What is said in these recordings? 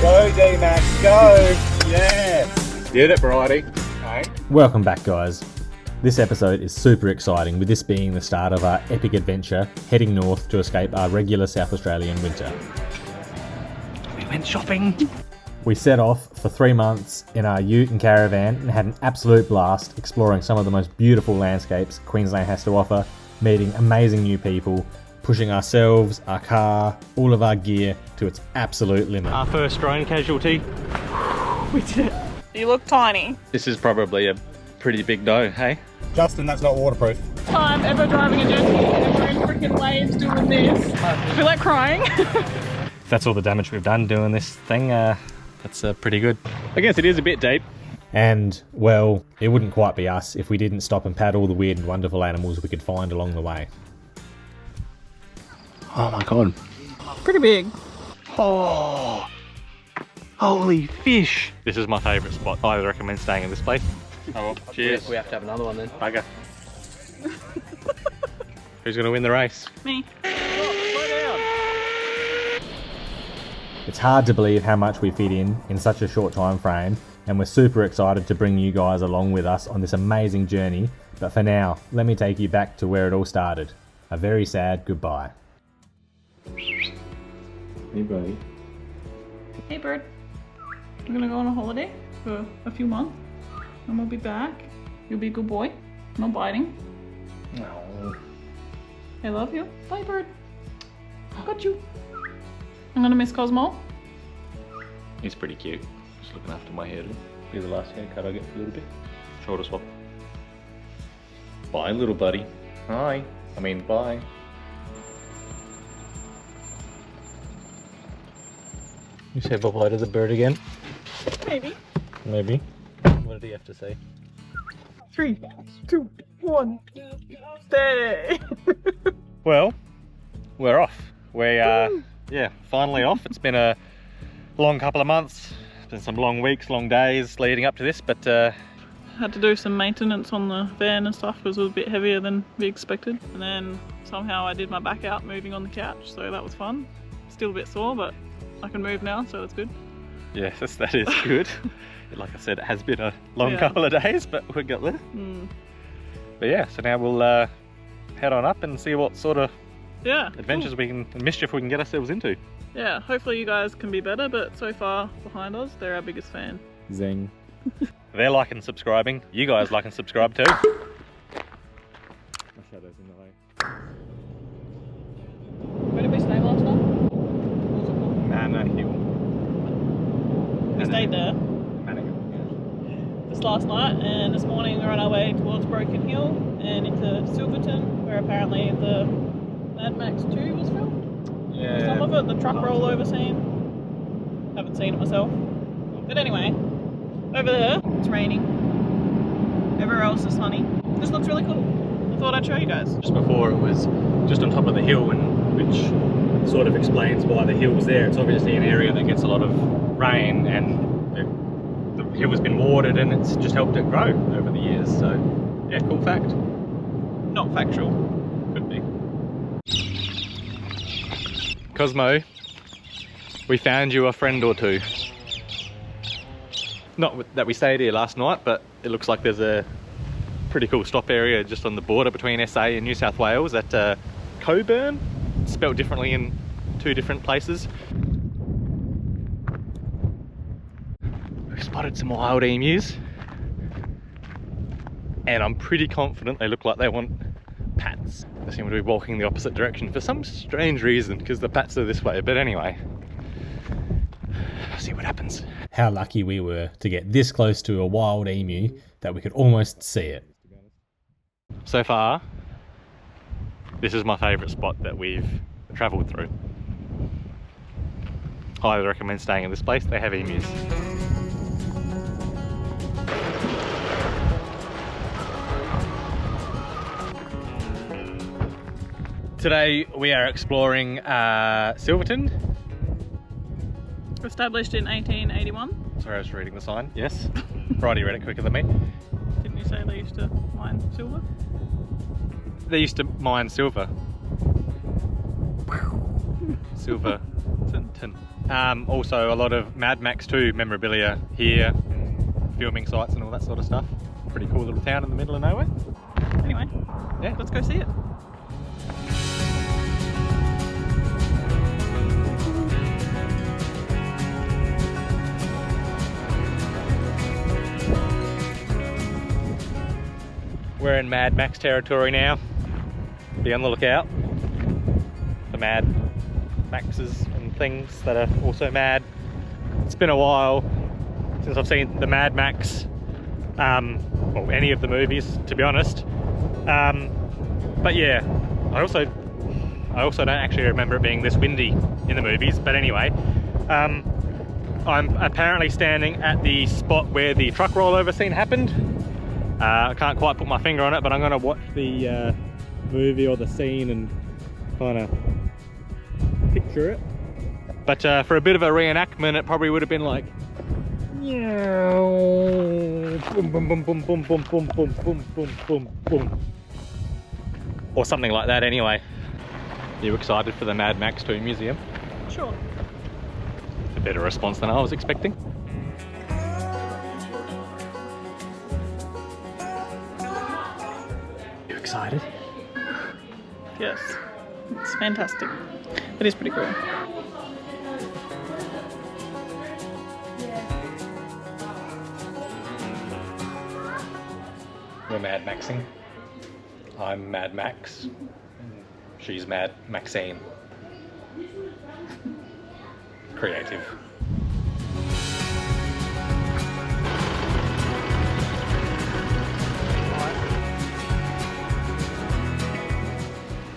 Go D-Max, go! Yeah! Did it, Bridie. Hey. Welcome back, guys. This episode is super exciting, with this being the start of our epic adventure heading north to escape our regular South Australian winter. We went shopping. We set off for 3 months in our ute and caravan and had an absolute blast exploring some of the most beautiful landscapes Queensland has to offer, meeting amazing new people, pushing ourselves, our car, all of our gear to its absolute limit. Our first drone casualty. We did it. You look tiny. This is probably a pretty big doe, hey? Justin, that's not waterproof. Time ever driving a jet ski and we're in freaking waves doing this. I feel like crying. That's all the damage we've done doing this thing. That's pretty good. I guess it is a bit deep. And, well, it wouldn't quite be us if we didn't stop and pat all the weird and wonderful animals we could find along the way. Oh my god. Pretty big. Oh, holy fish. This is my favourite spot. I recommend staying in this place. Oh well, cheers. We have to have another one then. Bugger. Who's going to win the race? Me. It's hard to believe how much we fit in such a short time frame, and we're super excited to bring you guys along with us on this amazing journey. But for now, let me take you back to where it all started. A very sad goodbye. Hey buddy. Hey bird. We're gonna go on a holiday for a few months and we'll be back. You'll be a good boy. No biting. No. I love you. Bye bird. Got you. I'm gonna miss Cosmo. He's pretty cute. Just looking after my hair. Be the last haircut I get for a little bit. Shoulder swap. Bye little buddy. Hi. I mean bye. You say bye-bye to the bird again? Maybe. Maybe. What did he have to say? 3, 2, 1. Stay. Well, we're off. We yeah, finally off. It's been a long couple of months. It's been some long weeks, long days leading up to this, but Had to do some maintenance on the van and stuff because it was a bit heavier than we expected. And then somehow I did my back out moving on the couch, so that was fun. Still a bit sore, but I can move now, so that's good. yes, that is good. Like I said, it has been a long couple of days, but we got there. But yeah, so now we'll head on up and see what sort of adventures we can, and mischief we can get ourselves into. Yeah, hopefully you guys can be better, but so far behind us, they're our biggest fan. Zing. They're liking and subscribing. You guys like and subscribe too. My shadow's in the way. Where did we stay last night? What was it called? Manna We stayed there this last night, and this morning we're on our way towards Broken Hill and into Silverton, where apparently the Mad Max 2 was filmed. Yeah. Some of it, the truck rollover scene. Haven't seen it myself. But anyway, over there, it's raining. Everywhere else is sunny. This looks really cool. I thought I'd show you guys. Just before it was just on top of the hill, and which sort of explains why the hill's there. It's obviously an area that gets a lot of rain, and the hill has been watered, and it's just helped it grow over the years. So yeah, cool fact. Not factual. Could be. Cosmo, we found you a friend or two. Not that we stayed here last night, but it looks like there's a pretty cool stop area just on the border between SA and New South Wales at Coburn. It's spelled differently in 2 different places. We've spotted some wild emus, and I'm pretty confident they look like they want pats. They seem to be walking the opposite direction for some strange reason, because the pats are this way. But anyway, see what happens. How lucky we were to get this close to a wild emu that we could almost see it. So far, this is my favourite spot that we've travelled through. Highly recommend staying in this place. They have emus. Today we are exploring Silverton. Established in 1881. Sorry, I was reading the sign. Yes. Bridie read it quicker than me. Didn't you say they used to mine silver? They used to mine silver. Silverton. Also a lot of Mad Max 2 memorabilia here, filming sites and all that sort of stuff. Pretty cool little town in the middle of nowhere. Anyway, Yeah, let's go see it. we're in Mad Max territory now. Be on the lookout for Mad Maxes and things that are also mad. It's been a while since I've seen the Mad Max, well, any of the movies, to be honest. But yeah, I also don't actually remember it being this windy in the movies. But anyway, I'm apparently standing at the spot where the truck rollover scene happened. I can't quite put my finger on it, but I'm going to watch the movie or the scene and kind of picture it. But for a bit of a reenactment, it probably would have been like, meow, boom, boom, boom, boom, boom, boom, boom, boom, boom, boom, boom, boom, or something like that. Anyway, you excited for the Mad Max 2 museum? Sure. A better response than I was expecting. You excited? Yes. It's fantastic. It is pretty cool. We're Mad Maxing. I'm Mad Max. She's Mad Maxine. Creative.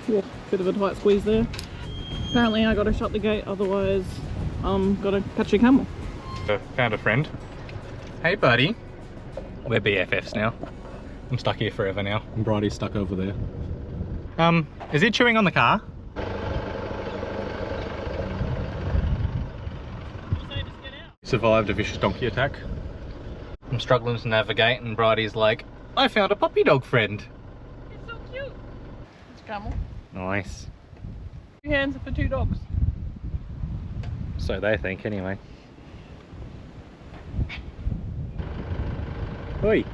Yeah, bit of a tight squeeze there. Apparently I gotta shut the gate, otherwise I'm gotta catch a camel. Found a friend. Hey buddy. We're BFFs now. I'm stuck here forever now. And Bridie's stuck over there. Is he chewing on the car? Survived a vicious donkey attack. I'm struggling to navigate and Bridie's like, I found a puppy dog friend. It's so cute. It's a camel. Nice. 2 hands are for 2 dogs. So they think anyway. Oi.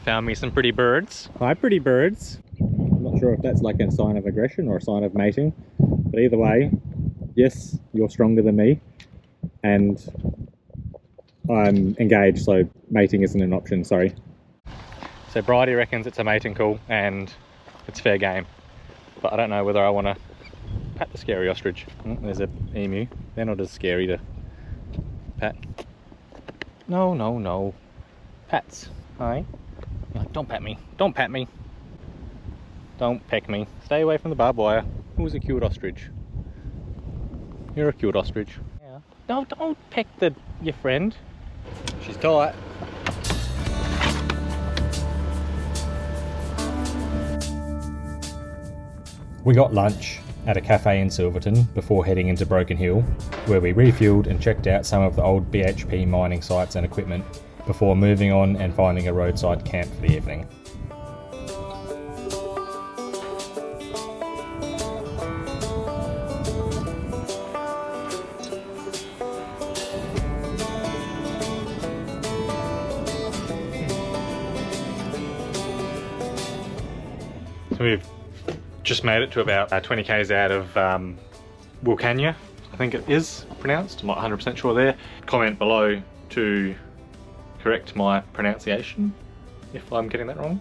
Found me some pretty birds. Hi pretty birds. I'm not sure if that's like a sign of aggression or a sign of mating, but either way, yes, you're stronger than me and I'm engaged, so mating isn't an option, sorry. So Bridie reckons it's a mating call and it's fair game, but I don't know whether I want to pat the scary ostrich. There's a emu. They're not as scary to pat. No, no, no. Pats. Hi. Like, don't pat me. Don't pat me. Don't peck me. Stay away from the barbed wire. Who's a cute ostrich? You're a cute ostrich. Yeah. No, don't peck your friend. She's tight. We got lunch at a cafe in Silverton before heading into Broken Hill, where we refueled and checked out some of the old BHP mining sites and equipment before moving on and finding a roadside camp for the evening. So we've just made it to about 20 k's out of Wilcannia, I think it is pronounced. I'm not 100% sure there. Comment below to correct my pronunciation if I'm getting that wrong.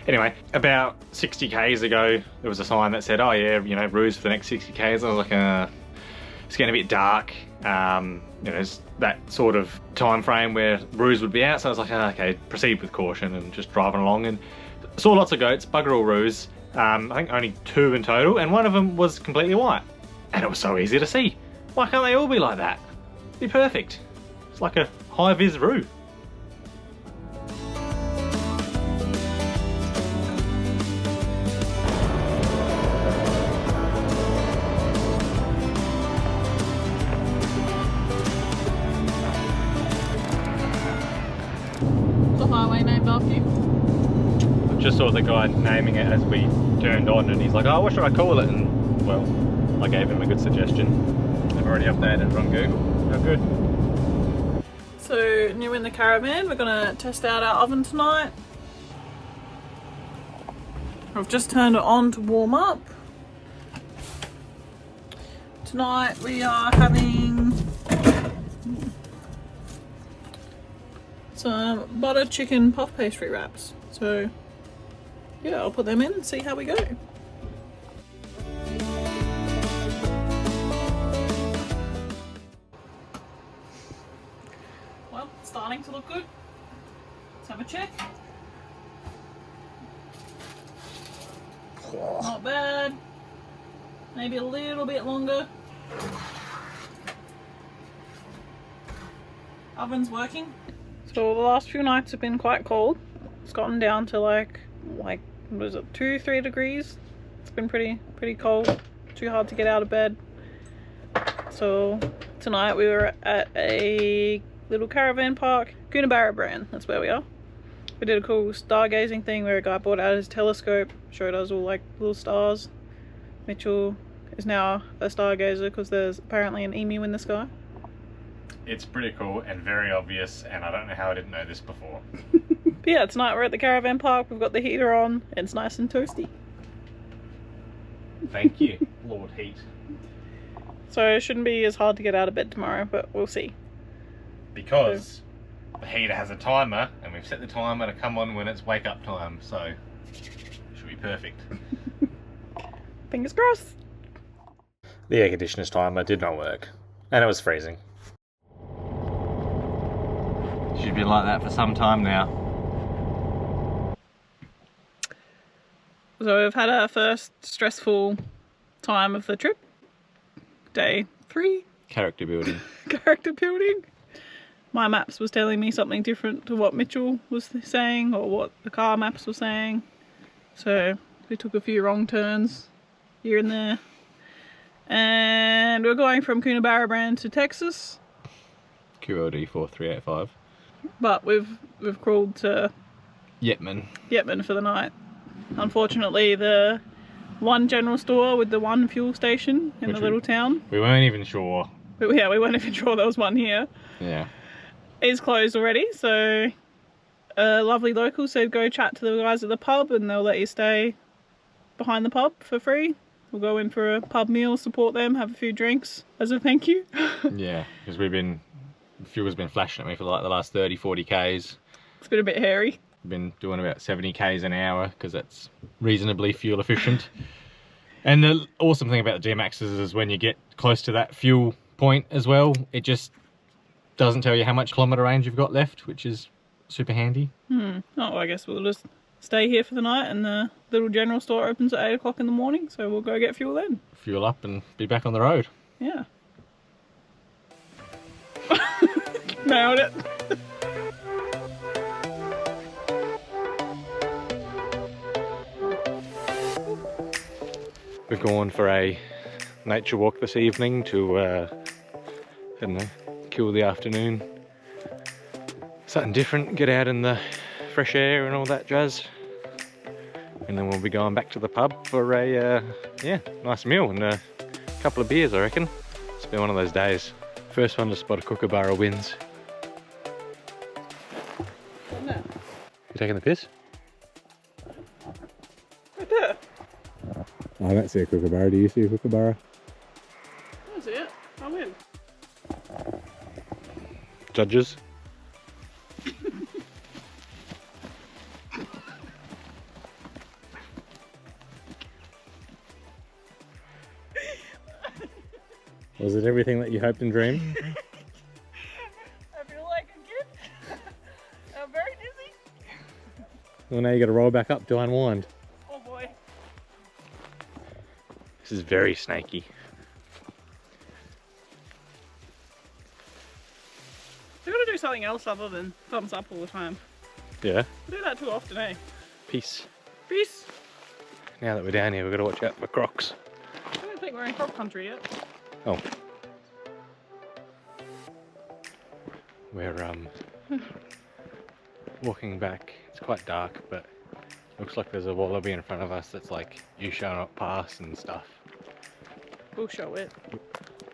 Anyway, about 60 k's ago there was a sign that said, oh yeah, you know, ruse for the next 60 k's. I was like, it's getting a bit dark. You know, it's that sort of time frame where ruse would be out, so I was like, okay, proceed with caution and just driving along, and saw lots of goats, bugger all ruse. I think only 2 in total, and one of them was completely white, and it was so easy to see. Why can't they all be like that? Be perfect. It's like a high-vis roo. The highway named after you. Just saw the guy naming it as we turned on, and he's like, oh, what should I call it? And well, I gave him a good suggestion. I've already updated it on Google. Oh, good. So, new in the caravan, we're gonna test out our oven tonight. I've just turned it on to warm up. Tonight we are having some butter chicken puff pastry wraps. So, yeah, I'll put them in and see how we go. Well, it's starting to look good. Let's have a check. Not bad. Maybe a little bit longer. Oven's working. So the last few nights have been quite cold. It's gotten down to like what is it, 2-3 degrees. It's been pretty cold. Too hard to get out of bed. So tonight we were at a little caravan park, Caravan, that's where we are. We did a cool stargazing thing where a guy brought out his telescope, showed us all like little stars. Mitchell is now a stargazer because there's apparently an emu in the sky. It's pretty cool and very obvious, and I don't know how I didn't know this before. But yeah, tonight we're at the caravan park. We've got the heater on. It's nice and toasty. Thank you, Lord Heat. So it shouldn't be as hard to get out of bed tomorrow, but we'll see. Because the heater has a timer, and we've set the timer to come on when it's wake up time, so it should be perfect. Fingers crossed. The air conditioner's timer did not work, and it was freezing. Should be like that for some time now. So we've had our first stressful time of the trip. Day 3. Character building. Character building. My maps was telling me something different to what Mitchell was saying or what the car maps were saying. So we took a few wrong turns here and there. And we're going from Caravan to Texas. QLD 4385. But we've crawled to Yetman for the night. Unfortunately, the one general store with the one fuel station in the little town. We weren't even sure. But yeah, we weren't even sure there was one here. Yeah. Is closed already, so a lovely local said go chat to the guys at the pub and they'll let you stay behind the pub for free. We'll go in for a pub meal, support them, have a few drinks as a thank you. Yeah, because fuel's been flashing at me for like the last 30-40 Ks. It's been a bit hairy. Been doing about 70 Ks an hour because that's reasonably fuel efficient. And the awesome thing about the G-Maxes is when you get close to that fuel point as well, it just doesn't tell you how much kilometre range you've got left, which is super handy. Oh, I guess we'll just stay here for the night and the little general store opens at 8 o'clock in the morning, so we'll go get fuel then. Fuel up and be back on the road. Yeah. Nailed it. We're going for a nature walk this evening to, I don't know, kill the afternoon. Something different, get out in the fresh air and all that jazz. And then we'll be going back to the pub for a, nice meal and a couple of beers, I reckon. It's been one of those days. First one to spot a kookaburra wins. No. You taking the piss? Right there. I don't see a kookaburra. Do you see a kookaburra? That's it. I win. Judges? Was it everything that you hoped and dreamed? I feel like a kid. I'm very dizzy. Well, now you got to roll back up to unwind. Oh boy. This is very snaky. We've got to do something else other than thumbs up all the time. Yeah. We do that too often, eh? Peace. Peace. Now that we're down here, we've got to watch out for crocs. I don't think we're in crop country yet. Oh. We're walking back. It's quite dark, but looks like there's a wallaby in front of us that's like, you shall not pass and stuff. We'll show it.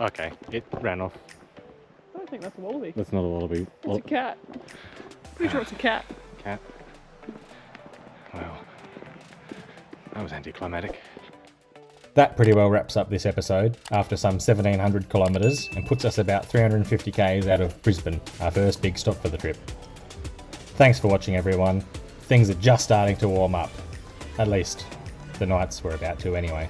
Okay, it ran off. I don't think that's a wallaby. That's not a wallaby. It's a cat. Pretty sure it's a cat. Cat. Wow. That was anticlimactic. That pretty well wraps up this episode after some 1,700 kilometres and puts us about 350 k's out of Brisbane, our first big stop for the trip. Thanks for watching, everyone. Things are just starting to warm up. At least the nights were about to anyway.